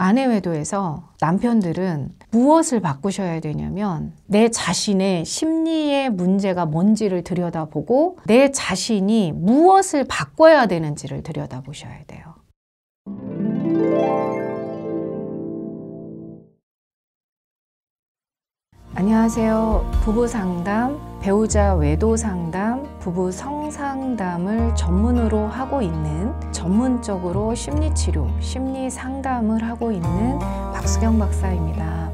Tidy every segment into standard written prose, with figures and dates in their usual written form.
아내 외도에서 남편들은 무엇을 바꾸셔야 되냐면 내 자신의 심리의 문제가 뭔지를 들여다보고 내 자신이 무엇을 바꿔야 되는지를 들여다보셔야 돼요. 안녕하세요. 부부 상담, 배우자 외도 상담, 부부 성상담을 전문으로 하고 있는, 전문적으로 심리치료, 심리 상담을 하고 있는 박수경 박사입니다.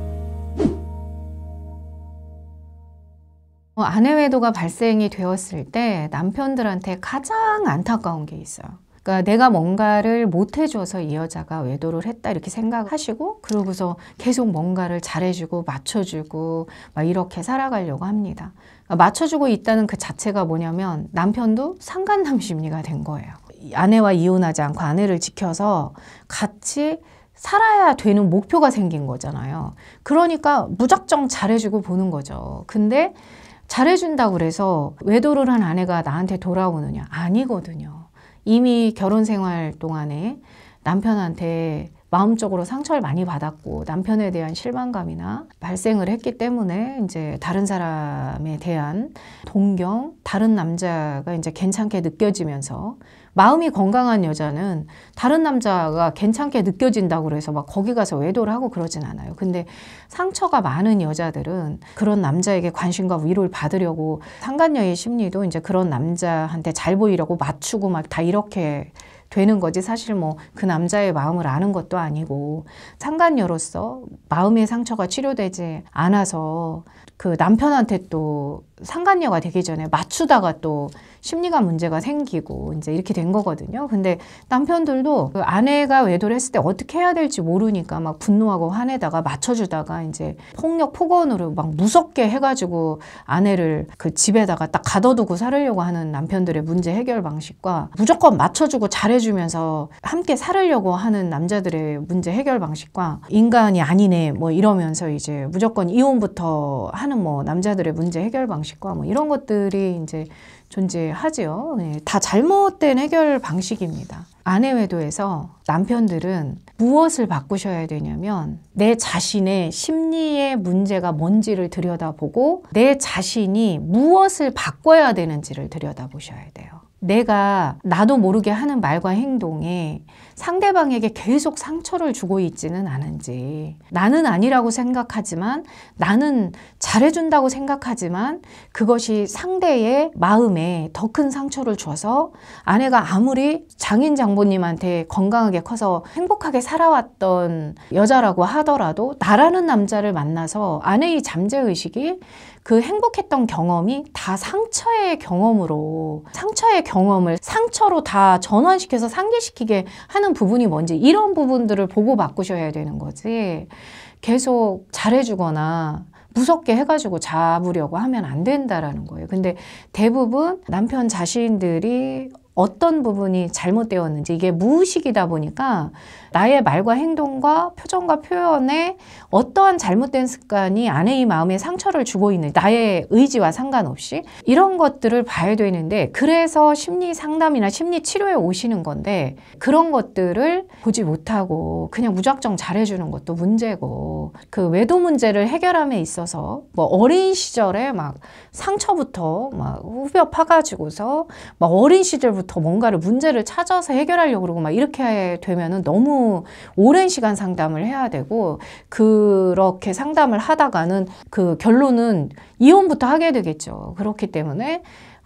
아내 외도가 발생이 되었을 때 남편들한테 가장 안타까운 게 있어요. 그러니까 내가 뭔가를 못 해줘서 이 여자가 외도를 했다 이렇게 생각하시고, 그러고서 계속 뭔가를 잘해주고 맞춰주고 막 이렇게 살아가려고 합니다. 그러니까 맞춰주고 있다는 그 자체가 뭐냐면 남편도 상간남 심리가 된 거예요. 아내와 이혼하지 않고 아내를 지켜서 같이 살아야 되는 목표가 생긴 거잖아요. 그러니까 무작정 잘해주고 보는 거죠. 근데 잘해준다고 그래서 외도를 한 아내가 나한테 돌아오느냐? 아니거든요. 이미 결혼 생활 동안에 남편한테 마음적으로 상처를 많이 받았고 남편에 대한 실망감이나 발생을 했기 때문에 이제 다른 사람에 대한 동경, 다른 남자가 이제 괜찮게 느껴지면서, 마음이 건강한 여자는 다른 남자가 괜찮게 느껴진다고 그래서 막 거기 가서 외도를 하고 그러진 않아요. 근데 상처가 많은 여자들은 그런 남자에게 관심과 위로를 받으려고, 상간녀의 심리도 이제 그런 남자한테 잘 보이려고 맞추고 막 다 이렇게 되는 거지, 사실 뭐 그 남자의 마음을 아는 것도 아니고, 상간녀로서 마음의 상처가 치료되지 않아서 그 남편한테 또 상간녀가 되기 전에 맞추다가 또 심리가 문제가 생기고 이제 이렇게 된 거거든요. 근데 남편들도 그 아내가 외도를 했을 때 어떻게 해야 될지 모르니까 막 분노하고 화내다가 맞춰주다가 이제 폭력 폭언으로 막 무섭게 해가지고 아내를 그 집에다가 딱 가둬두고 살으려고 하는 남편들의 문제 해결 방식과, 무조건 맞춰주고 잘해주면서 함께 살으려고 하는 남자들의 문제 해결 방식과, 인간이 아니네 뭐 이러면서 이제 무조건 이혼부터 하는 뭐 남자들의 문제 해결 방식과 뭐 이런 것들이 이제 존재하지요. 네, 다 잘못된 해결 방식입니다. 아내 외도에서 남편들은 무엇을 바꾸셔야 되냐면 내 자신의 심리의 문제가 뭔지를 들여다보고 내 자신이 무엇을 바꿔야 되는지를 들여다보셔야 돼요. 내가 나도 모르게 하는 말과 행동에 상대방에게 계속 상처를 주고 있지는 않은지, 나는 아니라고 생각하지만, 나는 잘해준다고 생각하지만 그것이 상대의 마음에 더 큰 상처를 줘서 아내가 아무리 장인 장모님한테 건강하게 커서 행복하게 살아왔던 여자라고 하더라도 나라는 남자를 만나서 아내의 잠재의식이 그 행복했던 경험이 다 상처의 경험으로, 상처의 경험을 상처로 다 전환시켜서 상기시키게 하는 부분이 뭔지, 이런 부분들을 보고 바꾸셔야 되는 거지, 계속 잘해주거나 무섭게 해가지고 잡으려고 하면 안 된다라는 거예요. 근데 대부분 남편 자신들이 어떤 부분이 잘못되었는지, 이게 무의식이다 보니까 나의 말과 행동과 표정과 표현에 어떠한 잘못된 습관이 아내의 마음에 상처를 주고 있는, 나의 의지와 상관없이 이런 것들을 봐야 되는데, 그래서 심리 상담이나 심리 치료에 오시는 건데, 그런 것들을 보지 못하고 그냥 무작정 잘해주는 것도 문제고, 그 외도 문제를 해결함에 있어서 뭐 어린 시절에 막 상처부터 막 후벼 파가지고서 막 어린 시절부터 뭔가를 문제를 찾아서 해결하려고 그러고 막 이렇게 되면은 너무 오랜 시간 상담을 해야 되고, 그렇게 상담을 하다가는 그 결론은 이혼부터 하게 되겠죠. 그렇기 때문에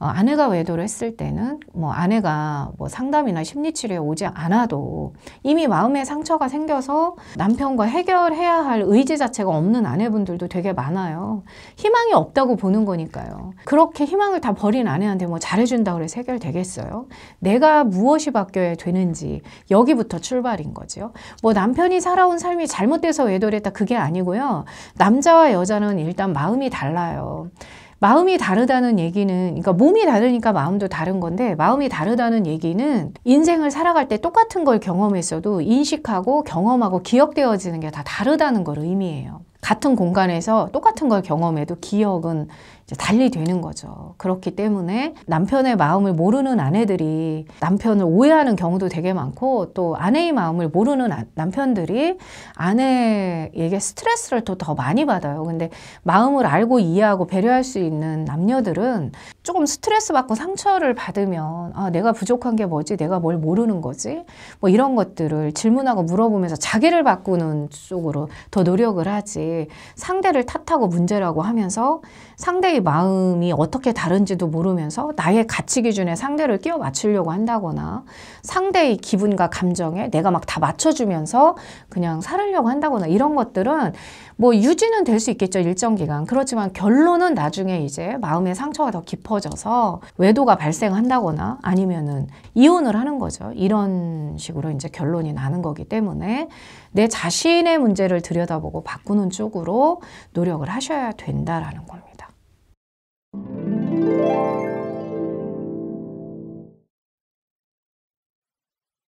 아내가 외도를 했을 때는 뭐 아내가 뭐 상담이나 심리치료에 오지 않아도 이미 마음에 상처가 생겨서 남편과 해결해야 할 의지 자체가 없는 아내분들도 되게 많아요. 희망이 없다고 보는 거니까요. 그렇게 희망을 다 버린 아내한테 뭐 잘해준다고 해서 해결되겠어요? 내가 무엇이 바뀌어야 되는지, 여기부터 출발인 거죠. 뭐 남편이 살아온 삶이 잘못돼서 외도를 했다, 그게 아니고요. 남자와 여자는 일단 마음이 달라요. 마음이 다르다는 얘기는, 그러니까 몸이 다르니까 마음도 다른 건데, 마음이 다르다는 얘기는 인생을 살아갈 때 똑같은 걸 경험했어도 인식하고 경험하고 기억되어지는 게 다 다르다는 걸 의미해요. 같은 공간에서 똑같은 걸 경험해도 기억은 이제 달리 되는 거죠. 그렇기 때문에 남편의 마음을 모르는 아내들이 남편을 오해하는 경우도 되게 많고, 또 아내의 마음을 모르는 남편들이 아내에게 스트레스를 더 많이 받아요. 근데 마음을 알고 이해하고 배려할 수 있는 남녀들은 조금 스트레스 받고 상처를 받으면 내가 부족한 게 뭐지? 내가 뭘 모르는 거지? 뭐 이런 것들을 질문하고 물어보면서 자기를 바꾸는 쪽으로 더 노력을 하지, 상대를 탓하고 문제라고 하면서 상대의 마음이 어떻게 다른지도 모르면서 나의 가치 기준에 상대를 끼워 맞추려고 한다거나, 상대의 기분과 감정에 내가 막 다 맞춰주면서 그냥 살으려고 한다거나, 이런 것들은 뭐 유지는 될 수 있겠죠, 일정 기간. 그렇지만 결론은 나중에 이제 마음의 상처가 더 깊어져서 외도가 발생한다거나 아니면은 이혼을 하는 거죠. 이런 식으로 이제 결론이 나는 거기 때문에 내 자신의 문제를 들여다보고 바꾸는 쪽으로 노력을 하셔야 된다라는 겁니다.